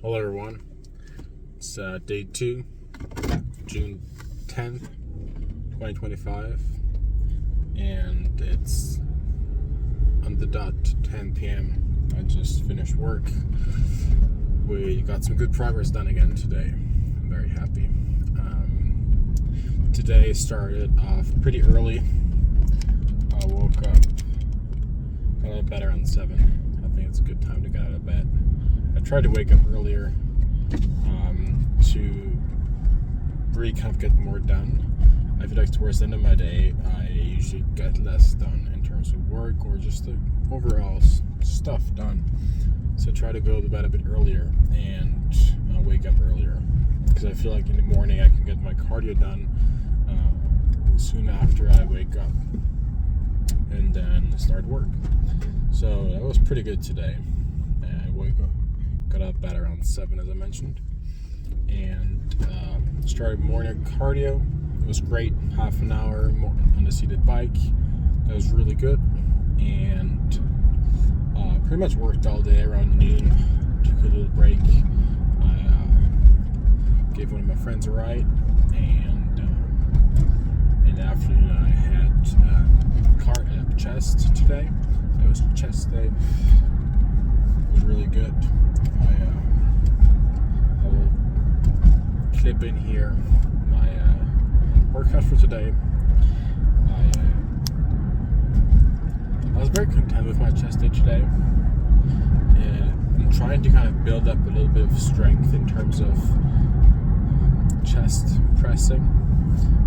Hello everyone, it's day 2, June 10th, 2025, and it's on the dot 10 p.m. I just finished work. We got some good progress done again today. I'm very happy. Today started off pretty early. I woke up, got a little bed around 7. I think it's a good time to get out of bed. I tried to wake up earlier to really kind of get more done. I feel like towards the end of my day, I usually get less done in terms of work or just the overall stuff done. So I try to go to bed a bit earlier and wake up earlier, because I feel like in the morning I can get my cardio done soon after I wake up and then start work. So that was pretty good today. I got up at around 7, as I mentioned, and started morning cardio. It was great. Half an hour on the seated bike. That was really good, and pretty much worked all day. Around noon, took a little break. I gave one of my friends a ride, and in the afternoon I had chest today. It was chest day. It was really good. I will clip in here my workout for today. I was very content with my chest day today. I'm trying to kind of build up a little bit of strength in terms of chest pressing,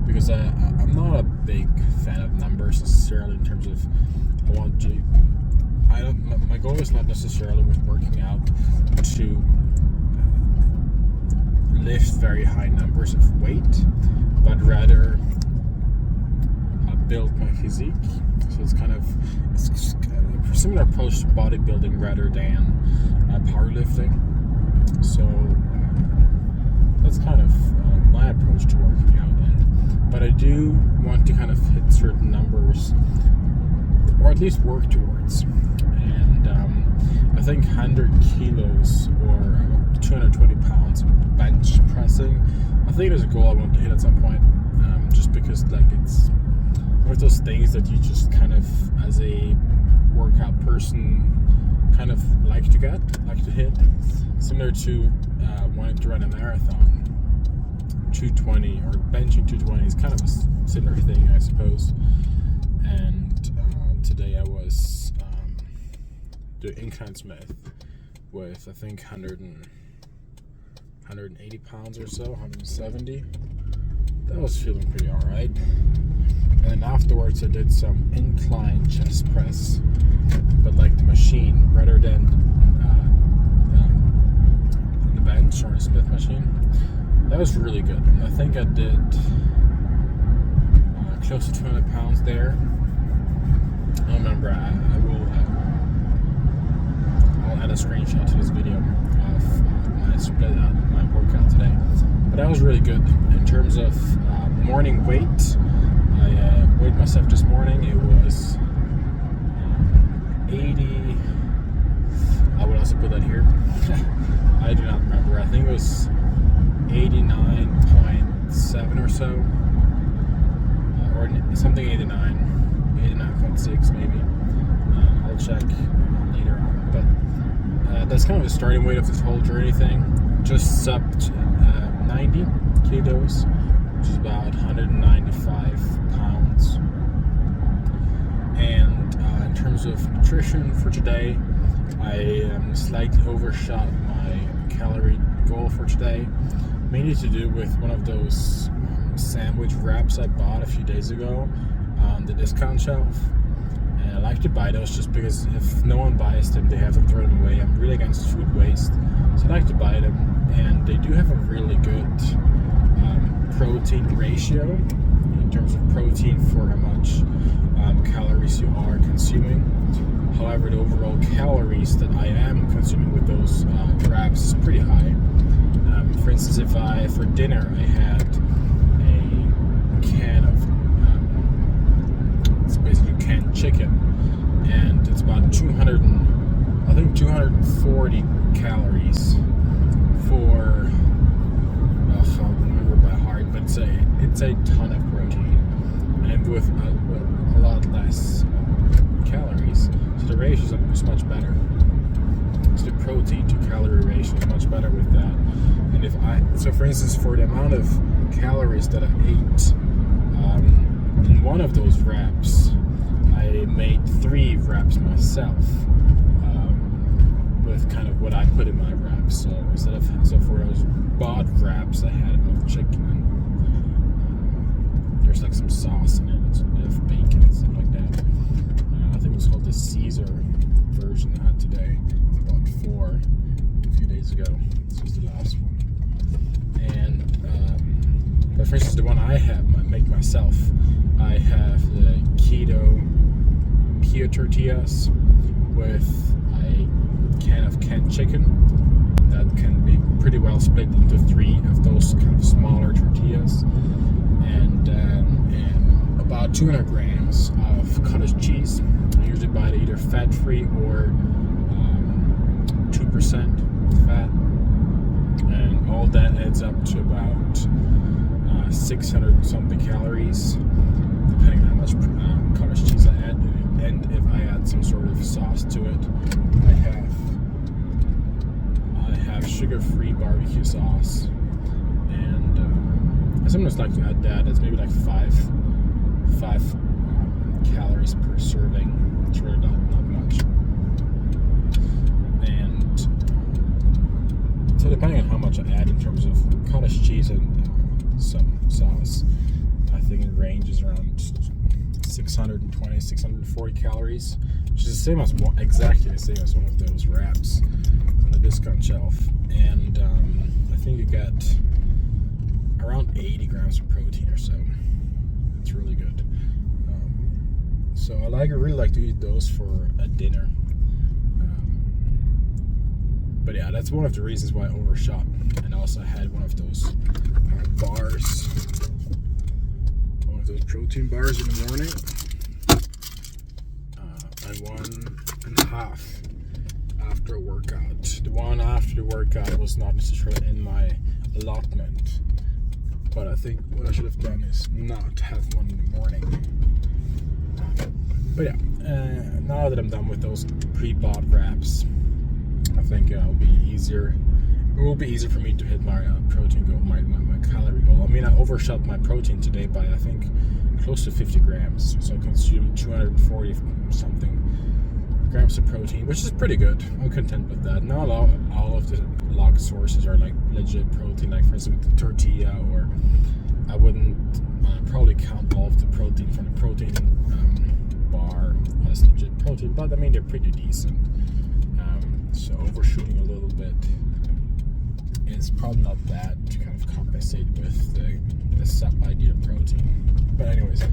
because I'm not a big fan of numbers necessarily in terms of my goal is not necessarily with working out to lift very high numbers of weight, but rather build my physique. So it's kind of a similar approach to bodybuilding rather than powerlifting. So that's kind of my approach to working out. But I do want to kind of hit certain numbers, or at least work towards. And I think 100 kilos or 220 pounds of bench pressing, I think there's a goal I want to hit at some point. Just because like it's one of those things that you just kind of, as a workout person, kind of like to hit. Similar to wanting to run a marathon. 220 or benching 220 is kind of a similar thing, I suppose. And today I was doing incline Smith with, I think, 180 pounds or so, 170. That was feeling pretty alright. And then afterwards I did some incline chest press, but like the machine rather than the bench or the Smith machine. That was really good. And I think I did close to 200 pounds there. I don't remember. I'll add a screenshot to this video of my workout today. But that was really good. In terms of morning weight, I weighed myself this morning. It was 80. I would also put that here. I do not remember. I think it was 89.7 or so, or something 89.6 maybe. I'll check later on. But that's kind of the starting weight of this whole journey thing. Just subbed 90 kilos, which is about 195 pounds. And in terms of nutrition for today, I slightly overshot my calorie goal for today. Mainly to do with one of those sandwich wraps I bought a few days ago on the discount shelf. And I like to buy those just because if no one buys them, they have to throw them away. I'm really against food waste, so I like to buy them. And they do have a really good protein ratio in terms of protein for how much calories you are consuming. However, the overall calories that I am consuming with those wraps is pretty high. For instance, if for dinner I had a can of it's basically canned chicken, and it's about 240 calories sensation is much better with that. And so for instance, for the amount of calories that I ate in one of those reps, I made 3 reps myself with kind of what I put in my reps. So for those bod reps, I had enough chicken and there's like some sauce in it and some bit of bacon and stuff like that. I think it was called the Caesar version I had today. I bought 4 a few days ago. This was the last one. And but for instance, the one I make myself, I have the keto tortillas with a can of canned chicken that can be pretty well split into 3 of those kind of smaller tortillas, and about 200 grams of cottage cheese. I usually buy it either fat-free or 2% fat, and all that adds up to about 600 something calories, depending on how much cottage cheese I add. And if I add some sort of sauce to it, I have sugar-free barbecue sauce, and I sometimes like to add that. It's maybe like 5 calories per serving. It's really not much. And so depending on how much I add in terms of cottage cheese and some sauce, I think it ranges around 620, 640 calories, which is exactly the same as one of those wraps on the discount shelf. And I think you get around 80 grams of protein or so. It's really good. So I really like to eat those for a dinner. But yeah, that's one of the reasons why I overshot. And also I had one of those bars, one of those protein bars in the morning, and 1.5 after a workout. The one after the workout was not necessarily in my allotment, but I think what I should have done is not have one in the morning. But yeah, now that I'm done with those pre-bought wraps, I think it'll be easier. It will be easier for me to hit my protein goal, my calorie goal. I mean, I overshot my protein today by, I think, close to 50 grams. So I consumed 240 something grams of protein, which is pretty good. I'm content with that. Not all of the log sources are like legit protein, like for instance with the tortilla, or I wouldn't probably count all of the protein from the protein bar as legit protein, but I mean, they're pretty decent. So overshooting a little bit is probably not bad to kind of compensate with the sub-idea of protein. But anyways,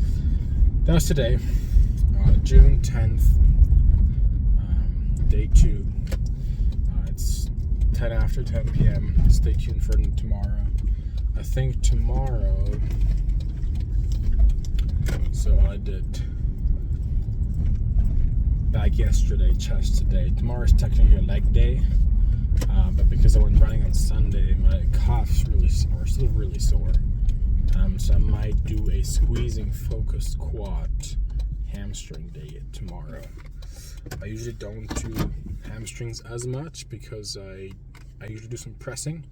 that was today, June 10th, day 2. It's 10 after 10 p.m. Stay tuned for tomorrow. I think tomorrow, so I did back yesterday, chest today. Tomorrow is technically a leg day, but because I went running on Sunday, my calves are still really sore. So I might do a squeezing focused quad hamstring day tomorrow. I usually don't do hamstrings as much because I usually do some pressing.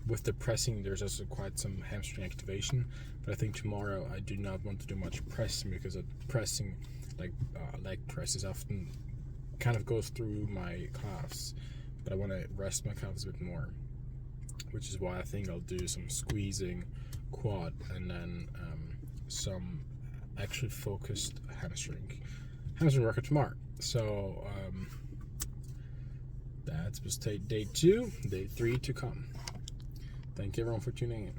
With the pressing, there's also quite some hamstring activation, but I think tomorrow I do not want to do much pressing because pressing, like leg presses, often kind of goes through my calves, but I want to rest my calves a bit more, which is why I think I'll do some squeezing quad and then some actually focused hamstring workout tomorrow. So that's day 2, day 3 to come. Thank you everyone for tuning in.